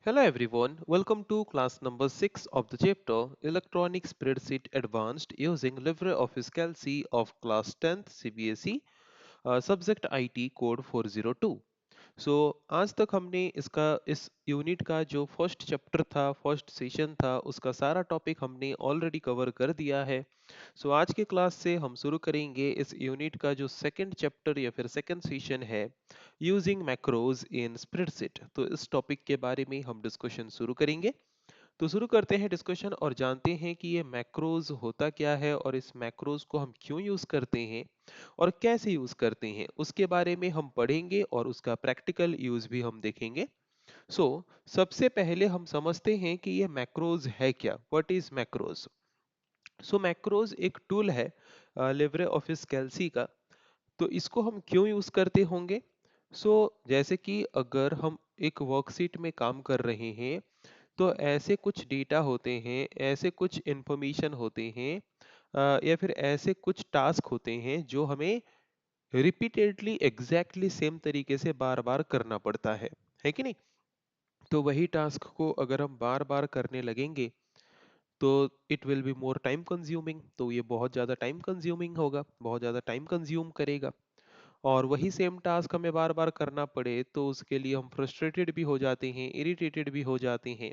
Hello everyone, welcome to class number 6 of the chapter Electronic Spreadsheet Advanced using LibreOffice Calc of class 10th CBSE subject IT code 402। आज तक हमने इस unit का जो first chapter था, first session था, उसका सारा टॉपिक हमने ऑलरेडी कवर कर दिया है। आज के क्लास से हम शुरू करेंगे इस यूनिट का जो सेकंड चैप्टर या फिर सेकंड सेशन है, यूजिंग मैक्रोज इन स्प्रेडशीट। तो इस टॉपिक के बारे में हम डिस्कशन शुरू करेंगे। तो शुरू करते हैं डिस्कशन और जानते हैं कि ये मैक्रोज होता क्या है और इस मैक्रोज को हम क्यों यूज करते हैं और कैसे यूज करते हैं, उसके बारे में हम पढ़ेंगे और उसका प्रैक्टिकल यूज भी हम देखेंगे। सो सबसे पहले हम समझते हैं कि ये मैक्रोज है क्या, व्हाट इज मैक्रोज। मैक्रोज एक टूल है लिब्रे ऑफिस कैल्सी का। तो इसको हम क्यों यूज करते होंगे। जैसे कि अगर हम एक वर्कशीट में काम कर रहे हैं तो ऐसे कुछ डेटा होते हैं, ऐसे कुछ इंफॉर्मेशन होते हैं, या फिर ऐसे कुछ टास्क होते हैं जो हमें रिपीटेडली एग्जैक्टली सेम तरीके से बार बार करना पड़ता है कि नहीं। तो वही टास्क को अगर हम बार बार करने लगेंगे तो it will be more time consuming, तो ये बहुत ज़्यादा टाइम कंज्यूमिंग होगा, बहुत ज़्यादा टाइम कंज्यूम करेगा। और वही सेम टास्क हमें बार बार करना पड़े तो उसके लिए हम फ्रस्ट्रेटेड भी हो जाते हैं, इरिटेटेड भी हो जाते हैं।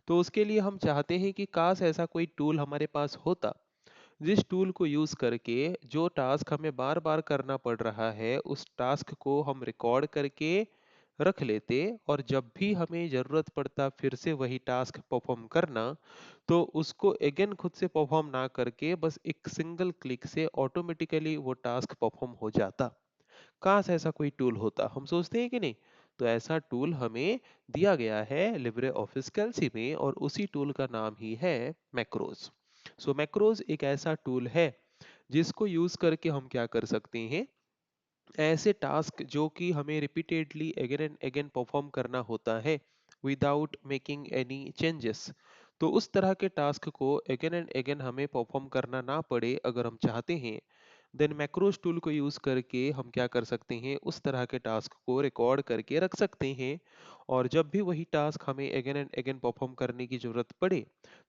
तो उसके लिए हम चाहते हैं कि काश ऐसा कोई टूल हमारे पास होता जिस टूल को यूज करके जो टास्क हमें बार बार करना पड़ रहा है उस टास्क को हम रिकॉर्ड करके रख लेते, और जब भी हमें जरूरत पड़ता फिर से वही टास्क परफॉर्म करना, तो उसको अगेन खुद से परफॉर्म ना करके बस एक सिंगल क्लिक से ऑटोमेटिकली वो टास्क परफॉर्म हो जाता। काश ऐसा कोई टूल होता, हम सोचते हैं कि नहीं। तो ऐसा टूल हमें दिया गया है लिब्रे ऑफिस कैल्सी में और उसी टूल का नाम ही है मैक्रोज। मैक्रोज एक ऐसा टूल है जिसको यूज करके हम क्या कर सकते हैं, ऐसे टास्क जो कि हमें repeatedly again and again perform करना होता है विदाउट मेकिंग एनी चेंजेस, तो उस तरह के टास्क को अगेन एंड अगेन हमें परफॉर्म करना ना पड़े अगर हम चाहते हैं, देन मैक्रोज टूल को यूज करके हम क्या कर सकते हैं, उस तरह के टास्क को रिकॉर्ड करके रख सकते हैं। और जब भी वही टास्क हमें अगेन एंड अगेन परफॉर्म करने की जरूरत पड़े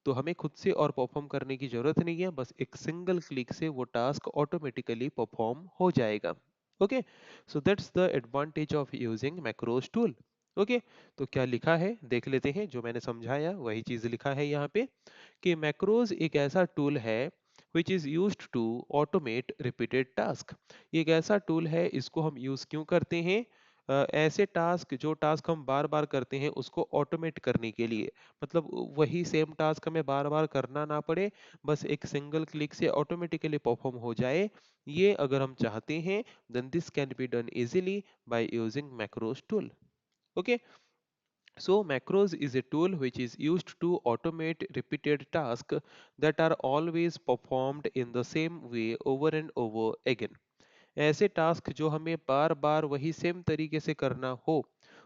तो हमें खुद से और परफॉर्म करने की जरूरत नहीं है, बस एक सिंगल क्लिक से वो टास्क ऑटोमेटिकली परफॉर्म हो जाएगा। Okay, so that's the advantage of using macros tool. Okay, तो क्या लिखा है देख लेते हैं, जो मैंने समझाया वही चीज लिखा है यहाँ पे कि मैक्रोज एक ऐसा टूल है which is used to automate repeated task। ये एक ऐसा टूल है, इसको हम यूज क्यों करते हैं, ऐसे टास्क जो टास्क हम बार बार करते हैं उसको ऑटोमेट करने के लिए, मतलब वही सेम टास्क हमें बार बार करना ना पड़े, बस एक सिंगल क्लिक से ऑटोमेटिकली परफॉर्म हो जाए। ये अगर हम चाहते हैं then this can be done easily by using macros tool। okay, so macros is a tool which is used to automate repeated tasks that are always performed in the same way over and over again। ऐसे task जो हमें बार बार वही same तरीके से करना हो,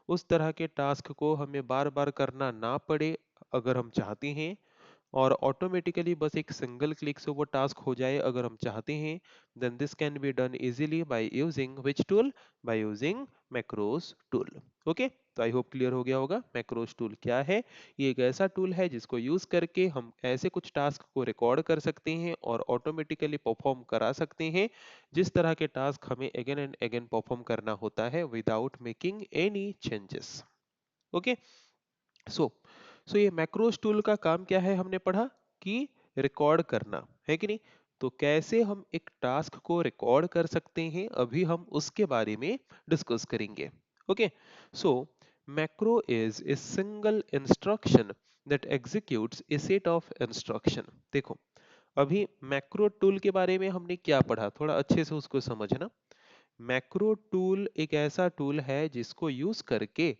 उस तरह के टास्क को हमें बार बार करना ना पड़े अगर हम चाहते हैं, और ऑटोमेटिकली बस एक सिंगल क्लिक से वो टास्क हो जाए अगर हम चाहते हैं, then this can be done easily by using which tool, by using macros tool. Okay, तो आई होप क्लियर हो गया होगा मैक्रोस टूल क्या है। ये एक ऐसा टूल है जिसको यूज करके हम ऐसे कुछ टास्क को रिकॉर्ड कर सकते हैं और ऑटोमेटिकली परफॉर्म करा सकते हैं जिस तरह के टास्क हमें अगेन एंड अगेन परफॉर्म करना होता है without making any changes. Okay, so ये मैक्रोस टूल का काम क्या है, हमने पढ़ा कि रिकॉर्ड करना है कि नहीं। तो कैसे हम एक टास्क को रिकॉर्ड कर सकते हैं अभी हम उसके बारे में डिस्कस करेंगे। Okay, so macro is a single instruction that executes A set of instruction. देखो, अभी मैक्रो टूल के बारे में हमने क्या पढ़ा, थोड़ा अच्छे से उसको समझना। मैक्रो टूल एक ऐसा टूल है जिसको यूज करके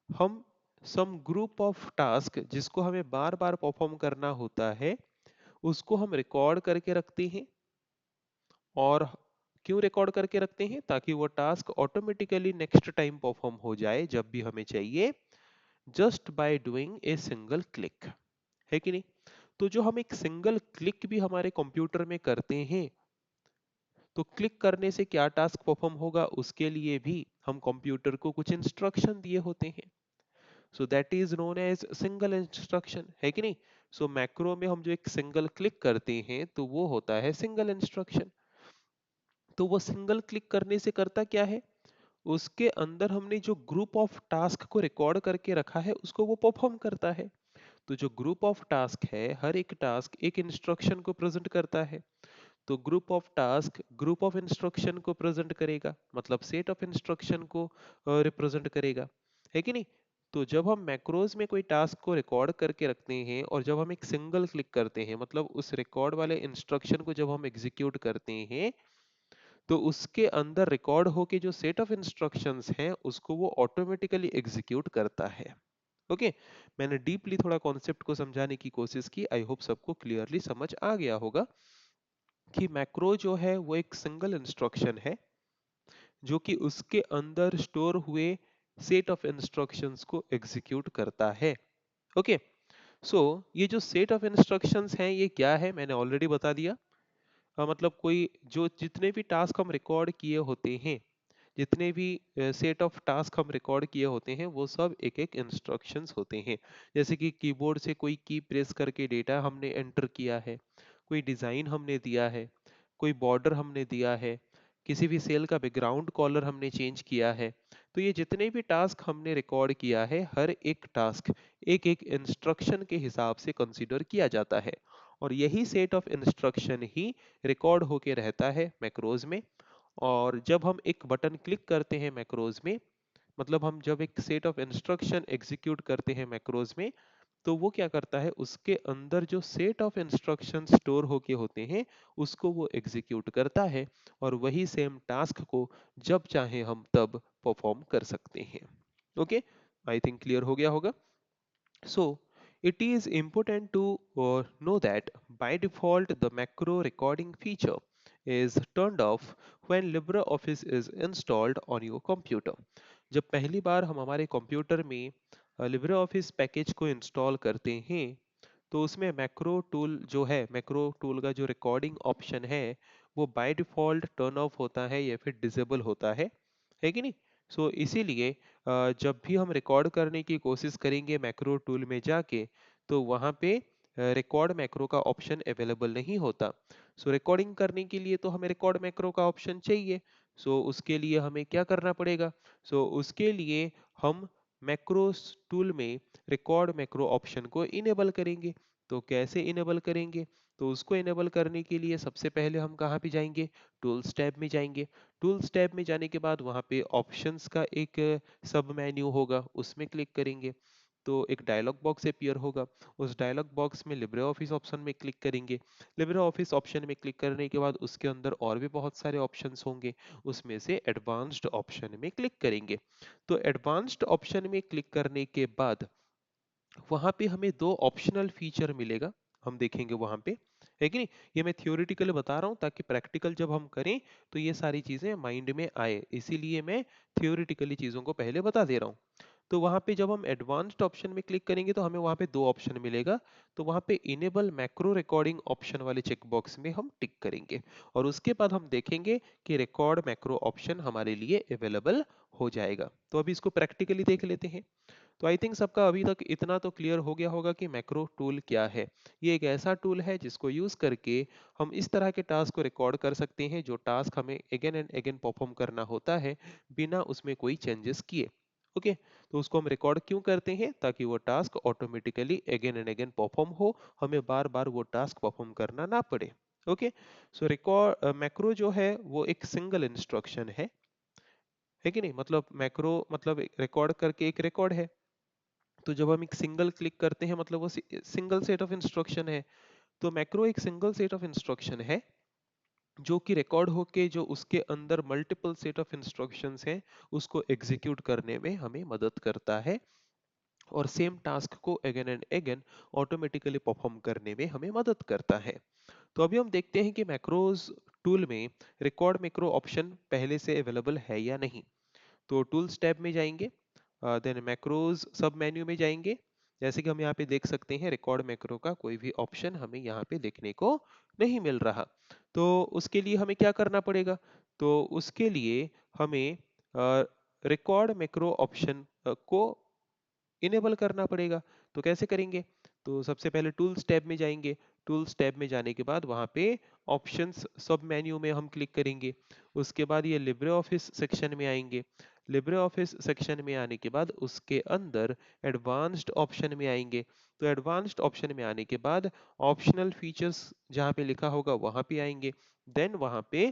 हम सम ग्रुप ऑफ टास्क जिसको हमें बार बार परफॉर्म करना होता है उसको हम रिकॉर्ड करके रखते हैं। और क्यों रिकॉर्ड करके रखते हैं, ताकि वो task automatically next time perform हो जाए जब भी हमें चाहिए, just by doing a single click, है कि नहीं। तो जो हम एक सिंगल क्लिक भी हमारे कंप्यूटर में करते हैं, तो क्लिक करने से क्या टास्क परफॉर्म होगा उसके लिए भी हम कंप्यूटर को कुछ इंस्ट्रक्शन दिए होते हैं। So that is known as single instruction, है कि नहीं? सो मैक्रो में हम जो एक सिंगल क्लिक करते हैं तो वो होता है सिंगल इंस्ट्रक्शन। तो वो सिंगल क्लिक करने से करता क्या है, उसके अंदर हमने जो ग्रुप ऑफ टास्क को रिकॉर्ड करके रखा है उसको वो परफॉर्म करता है। तो जो ग्रुप ऑफ टास्क है, हर एक टास्क एक इंस्ट्रक्शन को प्रेजेंट करता है। तो group of task group of instruction को प्रेजेंट करेगा, मतलब सेट ऑफ इंस्ट्रक्शन को रिप्रेजेंट करेगा, है कि नहीं? तो जब हम मैक्रोज में कोई टास्क को रिकॉर्ड करके रखते हैं और जब हम एक सिंगल क्लिक करते हैं, मतलब उस रिकॉर्ड वाले इंस्ट्रक्शन को जब हम एग्जीक्यूट करते हैं, तो उसके अंदर रिकॉर्ड होके जो सेट ऑफ इंस्ट्रक्शंस हैं उसको वो ऑटोमेटिकली एग्जीक्यूट करता है। ओके, मैंने डीपली थोड़ा कॉन्सेप्ट को समझाने की कोशिश की, आई होप सबको क्लियरली समझ आ गया होगा कि मैक्रो जो है वो एक सिंगल इंस्ट्रक्शन है जो कि उसके अंदर स्टोर हुए सेट ऑफ इंस्ट्रक्शंस को एग्जीक्यूट करता है। ओके, सो ये जो सेट ऑफ इंस्ट्रक्शंस हैं ये क्या है, मैंने ऑलरेडी बता दिया। मतलब कोई जो जितने भी टास्क हम रिकॉर्ड किए होते हैं, जितने भी सेट ऑफ टास्क हम रिकॉर्ड किए होते हैं वो सब एक एक इंस्ट्रक्शंस होते हैं। जैसे कि कीबोर्ड से कोई की प्रेस करके डेटा हमने एंटर किया है, कोई डिजाइन हमने दिया है, कोई बॉर्डर हमने दिया है, किसी भी सेल का बैकग्राउंड कलर हमने चेंज किया है। तो ये जितने भी टास्क हमने रिकॉर्ड किया है, हर एक टास्क एक एक इंस्ट्रक्शन के हिसाब से कंसीडर किया जाता है, और यही set of instruction he record होके रहता है मैक्रोज में। और जब हम एक बटन क्लिक करते हैं मैक्रोज में, मतलब हम जब एक सेट ऑफ इंस्ट्रक्शन एग्जीक्यूट करते हैं मैक्रोज में, तो वो क्या करता है, उसके अंदर जो सेट ऑफ इंस्ट्रक्शन स्टोर होके होते हैं उसको वो एग्जीक्यूट करता है, और वही सेम टास्क को जब चाहे हम तब परफॉर्म कर सकते हैं। ओके, आई थिंक क्लियर हो गया होगा। So it is important to know that by default the macro recording feature is turned off when LibreOffice is installed on your computer. जब पहली बार हम हमारे कंप्यूटर में LibreOffice पैकेज को इंस्टॉल करते हैं तो उसमें मैक्रो टूल जो है, मैक्रो टूल का जो रिकॉर्डिंग ऑप्शन है वो बाय डिफॉल्ट टर्न ऑफ होता है या फिर डिसेबल होता है कि नहीं? सो इसीलिए जब भी हम रिकॉर्ड करने की कोशिश करेंगे मैक्रो टूल में जाके, तो वहाँ पे रिकॉर्ड मैक्रो का ऑप्शन अवेलेबल नहीं होता। सो रिकॉर्डिंग करने के लिए तो हमें रिकॉर्ड मैक्रो का ऑप्शन चाहिए। सो उसके लिए हमें क्या करना पड़ेगा? सो उसके लिए हम मैक्रो टूल में रिकॉर्ड मैक्रो ऑप्शन को इनेबल करेंगे। तो कैसे इनेबल करेंगे? तो उसको इनेबल करने के लिए सबसे पहले हम कहाँ पे जाएंगे? टूल्स टैब में जाएंगे। टूल्स टैब में जाने के बाद वहाँ पे ऑप्शंस का एक सब मेन्यू होगा, उसमें क्लिक करेंगे तो एक डायलॉग बॉक्स अपीयर होगा। उस डायलॉग बॉक्स में लिब्रे ऑफिस ऑप्शन में क्लिक करेंगे। लिब्रे ऑफिस ऑप्शन में क्लिक करने के बाद उसके अंदर और भी बहुत सारे ऑप्शंस होंगे, उसमें से एडवांस्ड ऑप्शन में क्लिक करेंगे। तो एडवांस्ड ऑप्शन में क्लिक करने के बाद वहां पे हमें दो ऑप्शनल फीचर मिलेगा, हम देखेंगे वहां पे, है कि नहीं? ये मैं थियोरिटिकली बता रहा हूं ताकि प्रैक्टिकल जब हम करें तो ये सारी चीजें माइंड में आए, इसीलिए मैं थियोरिटिकली चीजों को पहले बता दे रहा हूं। तो वहां पे जब हम एडवांस्ड ऑप्शन में क्लिक करेंगे तो हमें वहां पे दो ऑप्शन मिलेगा। तो वहां पे इनेबल मैक्रो रिकॉर्डिंग ऑप्शन वाले चेक बॉक्स में हम टिक करेंगे, और उसके बाद हम देखेंगे कि रिकॉर्ड मैक्रो ऑप्शन हमारे लिए अवेलेबल हो जाएगा। तो अभी इसको प्रैक्टिकली देख लेते हैं। तो आई थिंक सबका अभी तक इतना तो क्लियर हो गया होगा कि मैक्रो टूल क्या है। ये एक ऐसा टूल है जिसको यूज करके हम इस तरह के टास्क को रिकॉर्ड कर सकते हैं जो टास्क हमें अगेन एंड अगेन परफॉर्म करना होता है बिना उसमें कोई चेंजेस किए। ओके, तो उसको हम रिकॉर्ड क्यों करते हैं? ताकि वो task automatically again and again perform हो, हमें बार बार वो टास्क परफॉर्म करना ना पड़े। ओके, सो रिकॉर्ड मैक्रो जो है वो एक सिंगल इंस्ट्रक्शन है कि नहीं? मतलब मैक्रो मतलब रिकॉर्ड करके एक रिकॉर्ड है। तो जब हम एक सिंगल क्लिक करते हैं मतलब वो सिंगल सेट ऑफ इंस्ट्रक्शन है। तो मैक्रो एक सिंगल सेट ऑफ इंस्ट्रक्शन है जो कि रिकॉर्ड होके जो उसके अंदर मल्टीपल सेट ऑफ इंस्ट्रक्शंस हैं उसको एग्जीक्यूट करने में हमें मदद करता है, और सेम टास्क को again and again automatically perform करने में हमें मदद करता है। तो अभी हम देखते हैं कि मैक्रोज टूल में रिकॉर्ड मैक्रो ऑप्शन पहले से अवेलेबल है या नहीं। तो टूल्स टैब में जाएंगे, देन मैक्रोज सब मेन्यू में जाएंगे। जैसे कि हम यहाँ पे देख सकते हैं रिकॉर्ड मैक्रो का कोई भी ऑप्शन हमें यहाँ पे देखने को नहीं मिल रहा। तो उसके लिए हमें क्या करना पड़ेगा? तो उसके लिए हमें रिकॉर्ड मैक्रो ऑप्शन को इनेबल करना पड़ेगा। तो कैसे करेंगे? तो सबसे पहले टूल्स टैब में जाएंगे। टूल्स टैब में जाने के बाद वहां पे ऑप्शंस सब मेन्यू में हम क्लिक करेंगे। उसके बाद ये लिब्रे ऑफिस सेक्शन में आएंगे। लिब्रे ऑफिस सेक्शन में आने के बाद उसके अंदर एडवांस्ड ऑप्शन में आएंगे। तो एडवांस्ड ऑप्शन में आने के बाद ऑप्शनल फीचर्स जहाँ पे लिखा होगा वहां पे आएंगे। देन वहां पे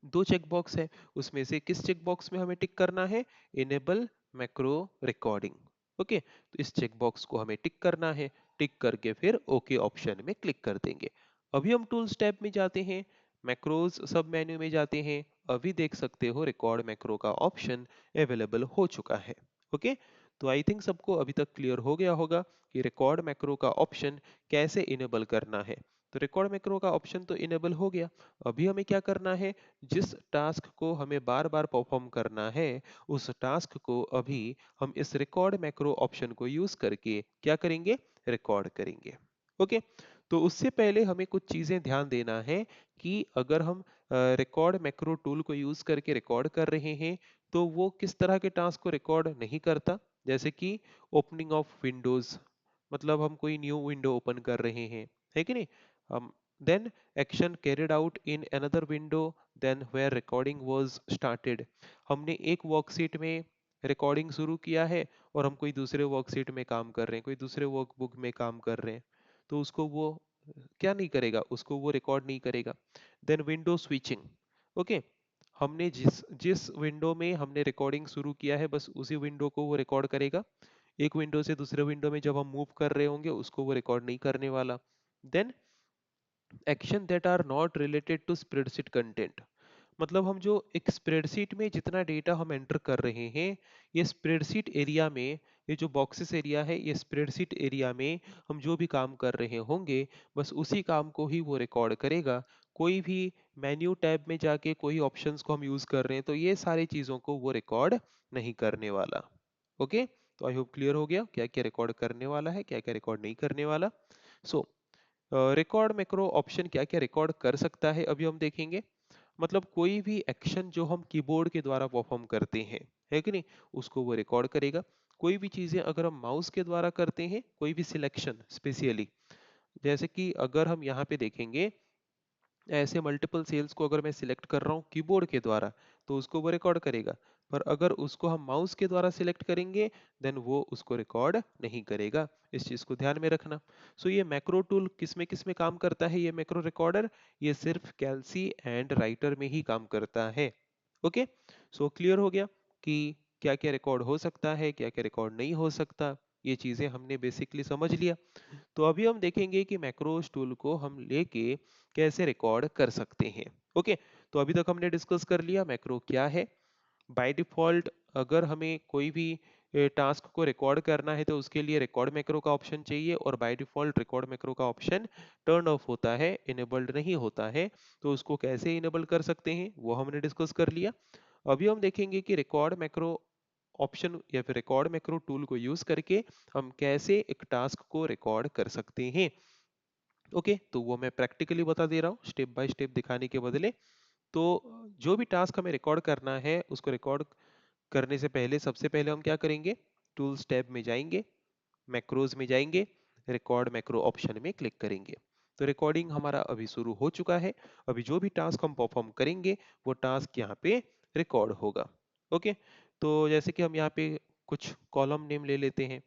दो चेक बॉक्स है, उसमें से किस चेक बॉक्स में हमें टिक करना है? Enable macro recording. ओके, तो इस चेक बॉक्स को हमें टिक करना है। टिक करके फिर ओके ऑप्शन में क्लिक कर देंगे। अभी हम टूल्स टैब में जाते हैं, मैक्रोज सब मेन्यू में जाते हैं। अभी देख सकते हो रिकॉर्ड मैक्रो का ऑप्शन अवेलेबल हो चुका है। ओके, तो आई थिंक सबको अभी तक क्लियर हो गया होगा कि रिकॉर्ड मैक्रो का ऑप्शन कैसे इनेबल करना है। तो रिकॉर्ड मैक्रो का ऑप्शन तो इनेबल हो गया। अभी हमें क्या करना है? जिस टास्क को हमें बार बार परफॉर्म करना है, उस टास्क को अभी हम इस रिकॉर्ड मैक्रो ऑप्शन को यूज करके क्या करेंगे? रिकॉर्ड करेंगे। ओके, तो उससे पहले हमें कुछ चीजें ध्यान देना है कि अगर हम रिकॉर्ड मैक्रो टूल को यूज करके रिकॉर्ड कर रहे हैं तो वो किस तरह के टास्क को रिकॉर्ड नहीं करता। जैसे कि ओपनिंग ऑफ विंडोज, मतलब हम कोई न्यू विंडो ओपन कर रहे हैं, है कि नहीं? हम then action carried out in another window then where recording was started. हमने एक वर्कशीट में रिकॉर्डिंग शुरू किया है और हम कोई दूसरे वर्कशीट में काम कर रहे हैं, कोई दूसरे वर्कबुक में काम कर रहे हैं, तो उसको वो क्या नहीं करेगा? उसको वो रिकॉर्ड नहीं करेगा। Then window switching. ओके, हमने जिस जिस विंडो में हमने रिकॉर्डिंग शुरू किया है बस उसी विंडो को वो रिकॉर्ड करेगा। एक विंडो से दूसरे विंडो में जब हम मूव कर रहे होंगे उसको वो रिकॉर्ड नहीं करने वाला। Then action that are not related to spreadsheet content, मतलब हम जो एक स्प्रेडशीट में जितना डेटा हम एंटर कर रहे हैं, ये स्प्रेडशीट एरिया में, ये जो बॉक्सेस एरिया है, ये स्प्रेडशीट एरिया में हम जो भी काम कर रहे होंगे बस उसी काम को ही वो रिकॉर्ड करेगा। कोई भी मेन्यू टैब में जाके कोई ऑप्शंस को हम यूज कर रहे हैं तो ये सारी चीजों को वो रिकॉर्ड नहीं करने वाला। ओके, तो आई होप क्लियर हो गया क्या क्या रिकॉर्ड करने वाला है, क्या क्या रिकॉर्ड नहीं करने वाला। सो रिकॉर्ड मैक्रो ऑप्शन क्या क्या रिकॉर्ड कर सकता है अभी हम देखेंगे। मतलब कोई भी एक्शन जो हम कीबोर्ड के द्वारा परफॉर्म करते हैं, है कि नहीं, उसको वो रिकॉर्ड करेगा। कोई भी चीजें अगर हम माउस के द्वारा करते हैं, कोई भी सिलेक्शन स्पेशली, जैसे कि अगर हम यहाँ पे देखेंगे ऐसे मल्टीपल सेल्स को अगर मैं सिलेक्ट कर रहा हूँ कीबोर्ड के द्वारा तो उसको वो रिकॉर्ड करेगा। पर अगर उसको हम माउस के द्वारा सिलेक्ट करेंगे देन वो उसको रिकॉर्ड नहीं करेगा। इस चीज को ध्यान में रखना। सो ये मैक्रो टूल किस में काम करता है? ये मैक्रो रिकॉर्डर ये सिर्फ कैल्सी एंड राइटर में ही काम करता है। ओके, सो क्लियर हो गया कि क्या क्या रिकॉर्ड हो सकता है, क्या क्या रिकॉर्ड नहीं हो सकता। ये चीजें हमने बेसिकली समझ लिया। तो अभी हम देखेंगे कि मैक्रोस टूल को हम लेके कैसे रिकॉर्ड कर सकते हैं। ओके, तो अभी तक हमने डिस्कस कर लिया मैक्रो क्या है। बाय डिफॉल्ट अगर हमें कोई भी टास्क को रिकॉर्ड करना है तो उसके लिए रिकॉर्ड मैक्रो का ऑप्शन चाहिए और बाय डिफॉल्ट रिकॉर्ड मैक्रो का ऑप्शन टर्न ऑफ होता है, इनेबल्ड नहीं होता है। तो उसको कैसे इनेबल कर सकते हैं वो हमने डिस्कस कर लिया। अभी हम देखेंगे कि रिकॉर्ड मैक्रो ऑप्शन या फिर रिकॉर्ड मैक्रो टूल को यूज करके हम कैसे एक टास्क को रिकॉर्ड कर सकते हैं। ओके, तो वो मैं प्रैक्टिकली बता दे रहा हूँ स्टेप बाय स्टेप दिखाने के बदले। तो जो भी टास्क हमें रिकॉर्ड करना है उसको रिकॉर्ड करने से पहले सबसे पहले हम क्या करेंगे? टूल्स टैब में जाएंगे, मैक्रोज में जाएंगे, रिकॉर्ड मैक्रो ऑप्शन में क्लिक करेंगे। तो रिकॉर्डिंग हमारा अभी शुरू हो चुका है। अभी जो भी टास्क हम परफॉर्म करेंगे वो टास्क यहाँ पे रिकॉर्ड होगा। ओके, तो जैसे कि हम यहाँ पे कुछ कॉलम नेम ले लेते हैं।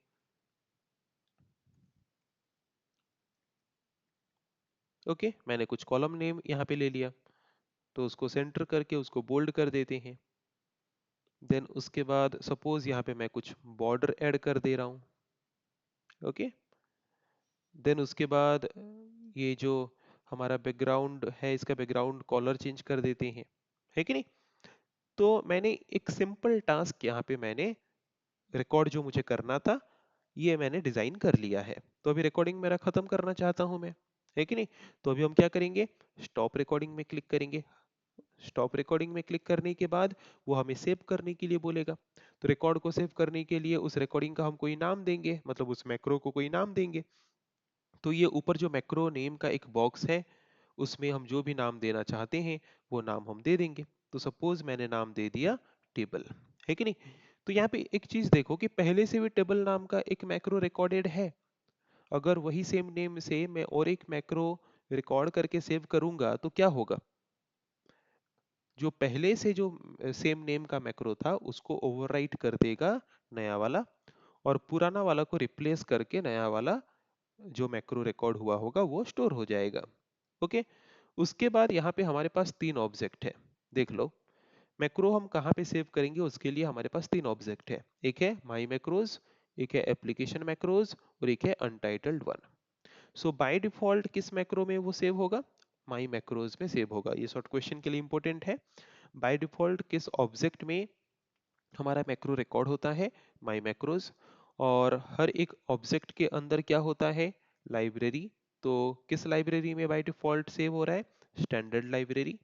ओके, मैंने कुछ कॉलम नेम यहाँ पे ले लिया, तो उसको सेंटर करके उसको बोल्ड कर देते हैं। देन उसके बाद सपोज यहाँ पे मैं कुछ बॉर्डर ऐड कर दे रहा हूँ। ओके, देन उसके बाद ये जो हमारा बैकग्राउंड है इसका बैकग्राउंड कलर चेंज कर देते हैं, है कि नहीं? तो मैंने एक सिंपल टास्क यहाँ पे मैंने रिकॉर्ड जो मुझे करना था ये मैंने डिजाइन कर लिया है। तो अभी रिकॉर्डिंग मेरा खत्म करना चाहता हूँ मैं, है कि नहीं? तो अभी हम क्या करेंगे? स्टॉप रिकॉर्डिंग में क्लिक करेंगे। स्टॉप रिकॉर्डिंग में क्लिक करने के बाद वो हमें सेव करने के लिए बोलेगा। तो रिकॉर्ड को सेव करने के लिए उस रिकॉर्डिंग का हम कोई नाम देंगे, मतलब उस मैक्रो को कोई नाम देंगे। तो ये ऊपर जो मैक्रो नेम का एक बॉक्स है उसमें हम जो भी नाम देना चाहते हैं वो नाम हम दे देंगे। तो सपोज मैंने नाम दे दिया टेबल, है कि नहीं? तो यहाँ पे एक चीज देखो कि पहले से भी टेबल नाम का एक मैक्रो रिकॉर्डेड है। अगर वही सेम नेम से मैं और एक मैक्रो रिकॉर्ड करके सेव करूंगा तो क्या होगा, जो पहले से जो सेम नेम का मैक्रो था उसको ओवरराइट कर देगा नया वाला, और पुराना वाला को रिप्लेस करके नया वाला जो मैक्रो रिकॉर्ड हुआ होगा वो स्टोर हो जाएगा। ओके। उसके बाद यहाँ पे हमारे पास तीन ऑब्जेक्ट है। देख लो, मैक्रो हम कहाँ पे सेव करेंगे, उसके लिए हमारे पास तीन ऑब्जेक्ट है। एक है माई मैक्रोज, एक है एप्लीकेशन मैक्रोज, और एक है untitled one. So by default किस मैक्रो में वो सेव होगा, माई मैक्रोज में सेव होगा। ये शॉर्ट क्वेश्चन के लिए इंपॉर्टेंट है। बाय डिफॉल्ट किस ऑब्जेक्ट में हमारा मैक्रो रिकॉर्ड होता है, माई मैक्रोज। और हर एक ऑब्जेक्ट के अंदर क्या होता है, लाइब्रेरी। तो किस लाइब्रेरी में बाय डिफॉल्ट सेव हो रहा है, स्टैंडर्ड लाइब्रेरी।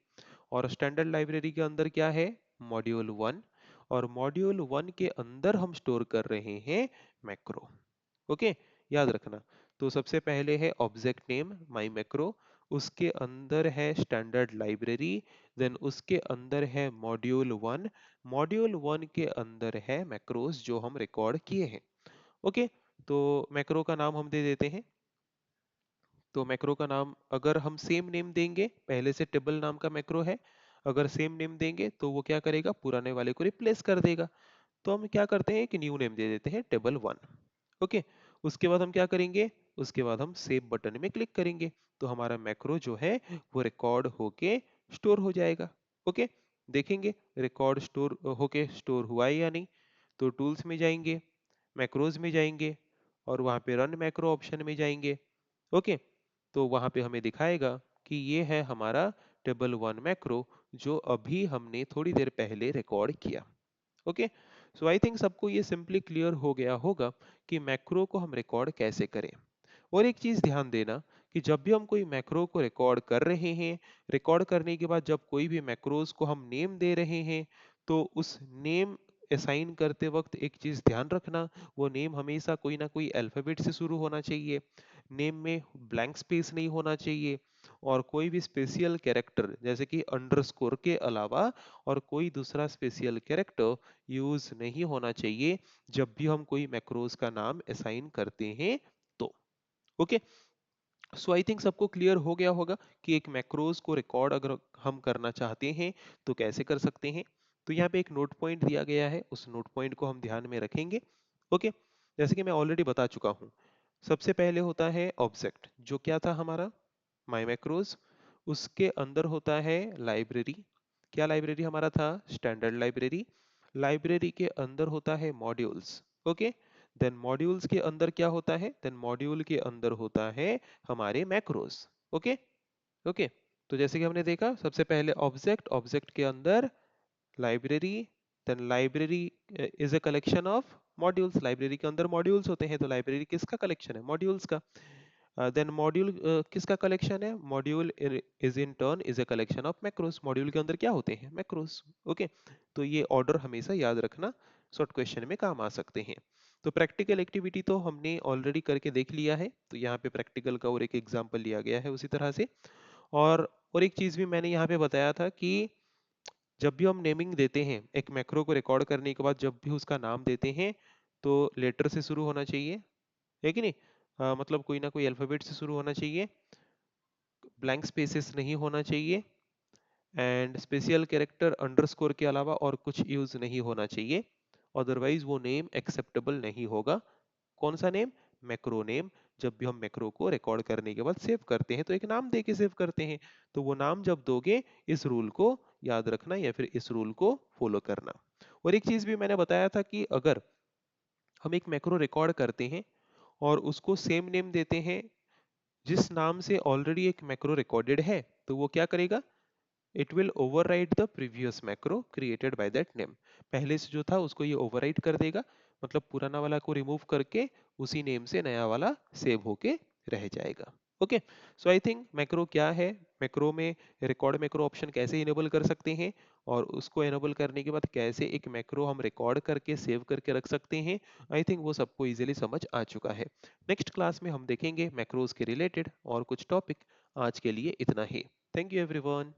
और स्टैंडर्ड लाइब्रेरी के अंदर क्या है, मॉड्यूल वन। और मॉड्यूल वन के अंदर हम स्टोर कर रहे हैं मैक्रो। ओके, याद रखना। तो सबसे पहले है ऑब्जेक्ट नेम माई मैक्रो, उसके अंदर है स्टैंडर्ड लाइब्रेरी, देन उसके अंदर है मॉड्यूल वन, मॉड्यूल वन के अंदर है मैक्रोस जो हम रिकॉर्ड किए हैं। ओके। तो मैक्रो का नाम हम दे देते हैं। तो मैक्रो का नाम अगर हम सेम नेम देंगे, पहले से टेबल नाम का मैक्रो है, अगर सेम नेम देंगे तो वो क्या करेगा, पुराने वाले को रिप्लेस कर देगा। तो हम क्या करते हैं कि न्यू नेम दे देते हैं टेबल वन। ओके। उसके बाद हम क्या करेंगे, उसके बाद हम सेव बटन में क्लिक करेंगे, तो हमारा मैक्रो जो है वो रिकॉर्ड होके स्टोर हो जाएगा। ओके। देखेंगे रिकॉर्ड स्टोर होके स्टोर हुआ है या नहीं। तो टूल्स में जाएंगे, मैक्रोज में जाएंगे, और वहां पे रन मैक्रो ऑप्शन में जाएंगे। ओके। तो वहां पे हमें दिखाएगा कि ये है हमारा टेबल वन मैक्रो जो अभी हमने थोड़ी देर पहले रिकॉर्ड किया। ओके। सो आई थिंक सबको ये सिंपली क्लियर हो गया होगा कि मैक्रो को हम रिकॉर्ड कैसे करें। और एक चीज ध्यान देना कि जब भी हम कोई मैक्रो को रिकॉर्ड कर रहे हैं, रिकॉर्ड करने के बाद जब कोई भी मैक्रोज को हम नेम दे रहे हैं, तो उस नेम असाइन करते वक्त एक चीज ध्यान रखना, वो नेम हमेशा कोई ना कोई अल्फाबेट से शुरू होना चाहिए, नेम में ब्लैंक स्पेस नहीं होना चाहिए, और कोई भी स्पेशल कैरेक्टर जैसे कि अंडरस्कोर के अलावा और कोई दूसरा स्पेशल कैरेक्टर यूज नहीं होना चाहिए जब भी हम कोई मैक्रोज का नाम असाइन करते हैं। तो ओके। सो आई थिंक सबको क्लियर हो गया होगा कि एक मैक्रोज को रिकॉर्ड अगर हम करना चाहते हैं तो कैसे कर सकते हैं। तो यहाँ पे एक नोट पॉइंट दिया गया है, उस नोट पॉइंट को हम ध्यान में रखेंगे। ओके। जैसे कि मैं ऑलरेडी बता चुका हूँ, सबसे पहले होता है ऑब्जेक्ट जो क्या था हमारा, माई मैक्रोज। उसके अंदर होता है लाइब्रेरी, क्या लाइब्रेरी हमारा था, स्टैंडर्ड लाइब्रेरी। लाइब्रेरी के अंदर होता है मॉड्यूल्स। ओके। देन मॉड्यूल्स के अंदर क्या होता है, देन मॉड्यूल के अंदर होता है हमारे मैक्रोज। ओके। ओके। तो जैसे कि हमने देखा, सबसे पहले ऑब्जेक्ट, ऑब्जेक्ट के अंदर library, then library is a collection of modules, library के अंदर मॉड्यूल्स होते हैं, तो लाइब्रेरी किसका कलेक्शन है, मॉड्यूल्स का। देन मॉड्यूल किसका कलेक्शन है, module is in turn is a collection of macros, module के अंदर क्या होते हैं, मैक्रोस। ओके। तो ये ऑर्डर हमेशा याद रखना, शॉर्ट क्वेश्चन में काम आ सकते हैं। तो प्रैक्टिकल एक्टिविटी तो हमने ऑलरेडी करके देख लिया है, तो यहाँ पे प्रैक्टिकल का और एक एग्जांपल लिया गया है उसी तरह से। और एक चीज भी मैंने यहाँ पे बताया था कि जब भी हम नेमिंग देते हैं एक मैक्रो को रिकॉर्ड करने के बाद, जब भी उसका नाम देते हैं तो लेटर से शुरू होना चाहिए, है कि नहीं। मतलब कोई ना कोई अल्फाबेट से शुरू होना चाहिए, ब्लैंक स्पेसेस नहीं होना चाहिए, एंड स्पेशल कैरेक्टर अंडरस्कोर के अलावा और कुछ यूज नहीं होना चाहिए, अदरवाइज वो नेम एक्सेप्टेबल नहीं होगा। कौन सा नेम, मैक्रो नेम। जब भी हम मैक्रो को रिकॉर्ड करने के बाद सेव करते हैं तो एक नाम दे के सेव करते हैं, तो वो नाम जब दोगे इस रूल को याद रखना या फिर इस रूल को फॉलो करना। और एक चीज भी मैंने बताया था कि अगर हम एक मैक्रो रिकॉर्ड करते हैं और उसको सेम नेम देते हैं जिस नाम से ऑलरेडी एक मैक्रो रिकॉर्डेड है, तो वो क्या करेगा, it will overwrite the previous macro created by that name. पहले से जो था उसको ये ओवरराइट कर देगा, मतलब पुराना वाला को रिमूव करके उसी नेम से नया वाला सेव होके रह जाएगा। Okay. So I think macro क्या है, मैक्रो में रिकॉर्ड मैक्रो ऑप्शन कैसे इनेबल कर सकते हैं, और उसको इनेबल करने के बाद कैसे एक मैक्रो हम रिकॉर्ड करके सेव करके रख सकते हैं, आई थिंक वो सबको इजीली समझ आ चुका है। नेक्स्ट क्लास में हम देखेंगे मैक्रोज के रिलेटेड और कुछ टॉपिक। आज के लिए इतना ही। Thank you everyone.